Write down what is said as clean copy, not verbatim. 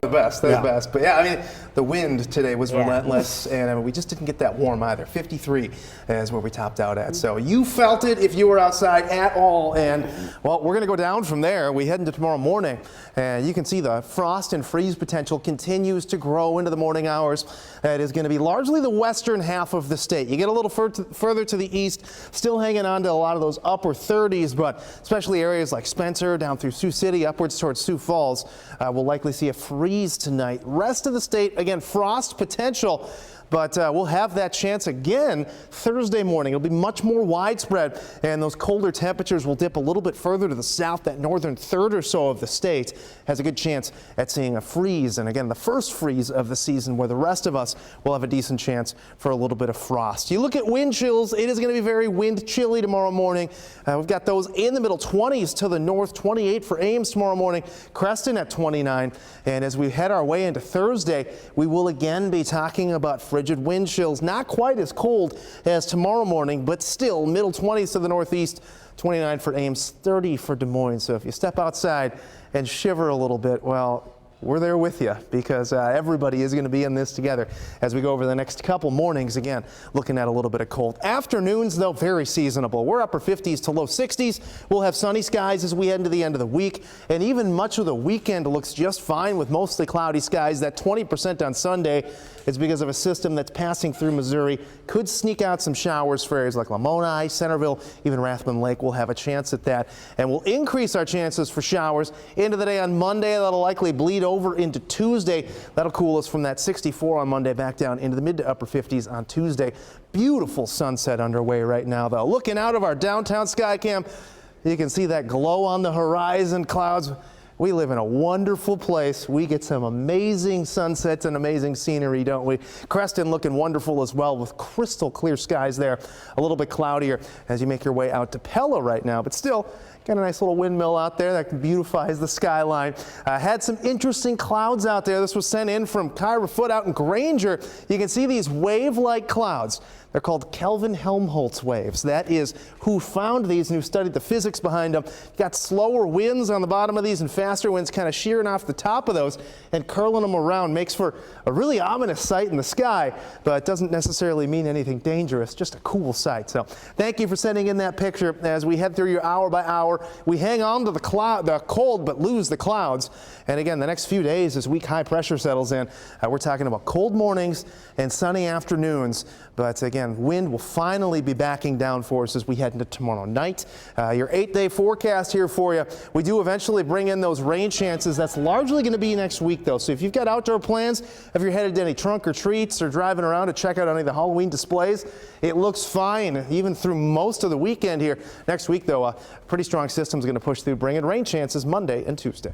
the best. They're the best. But yeah, I mean, the wind today was relentless, and I mean, we just didn't get that warm either. 53 is where we topped out at. So you felt it if you were outside at all. And well, we're going to go down from there. We head into tomorrow morning, and you can see the frost and freeze potential continues to grow into the morning hours. It is going to be largely the western half of the state. You get a little further to the east, still hanging on to a lot of those upper 30s, but especially areas like Spencer down through Sioux City upwards towards Sioux Falls will likely see a freeze tonight. Rest of the state, again, frost potential. But we'll have that chance again Thursday morning. It'll be much more widespread, and those colder temperatures will dip a little bit further to the south. That northern third or so of the state has a good chance at seeing a freeze. And again, the first freeze of the season, where the rest of us will have a decent chance for a little bit of frost. You look at wind chills, it is going to be very wind chilly tomorrow morning. We've got those in the middle 20s to the north, 28 for Ames tomorrow morning, Creston at 29. And as we head our way into Thursday, we will again be talking about frigid wind chills. Not quite as cold as tomorrow morning, but still middle 20s to the northeast, 29 for Ames, 30 for Des Moines. So if you step outside and shiver a little bit, well, we're there with you, because everybody is going to be in this together as we go over the next couple mornings. Again, looking at a little bit of cold. Afternoons, though, very seasonable. We're upper 50s to low 60s. We'll have sunny skies as we head into the end of the week, and even much of the weekend looks just fine with mostly cloudy skies. That 20% on Sunday is because of a system that's passing through Missouri. Could sneak out some showers for areas like Lamoni, Centerville, even Rathbun Lake. We'll have a chance at that, and we'll increase our chances for showers into the day on Monday. That'll likely bleed over into Tuesday. That'll cool us from that 64 on Monday back down into the mid to upper 50s on Tuesday. Beautiful sunset underway right now, though. Looking out of our downtown Skycam, you can see that glow on the horizon, clouds. We live in a wonderful place. We get some amazing sunsets and amazing scenery, don't we? Creston looking wonderful as well, with crystal clear skies there. A little bit cloudier as you make your way out to Pella right now, but still got a nice little windmill out there that beautifies the skyline. Had some interesting clouds out there. This was sent in from Kyra Foote out in Granger. You can see these wave-like clouds. They're called Kelvin Helmholtz waves. That is who found these and who studied the physics behind them. Got slower winds on the bottom of these and faster winds kind of shearing off the top of those and curling them around. Makes for a really ominous sight in the sky, but it doesn't necessarily mean anything dangerous. Just a cool sight. So thank you for sending in that picture. As we head through your hour by hour, we hang on to the cold but lose the clouds. And again, the next few days as weak high pressure settles in, we're talking about cold mornings and sunny afternoons. But again, wind will finally be backing down for us as we head into tomorrow night. Your 8-day forecast here for you. We do eventually bring in those rain chances. That's largely going to be next week, though. So if you've got outdoor plans, if you're headed to any trunk or treats or driving around to check out any of the Halloween displays, it looks fine even through most of the weekend here. Next week, though, a pretty strong system is going to push through, bringing rain chances Monday and Tuesday.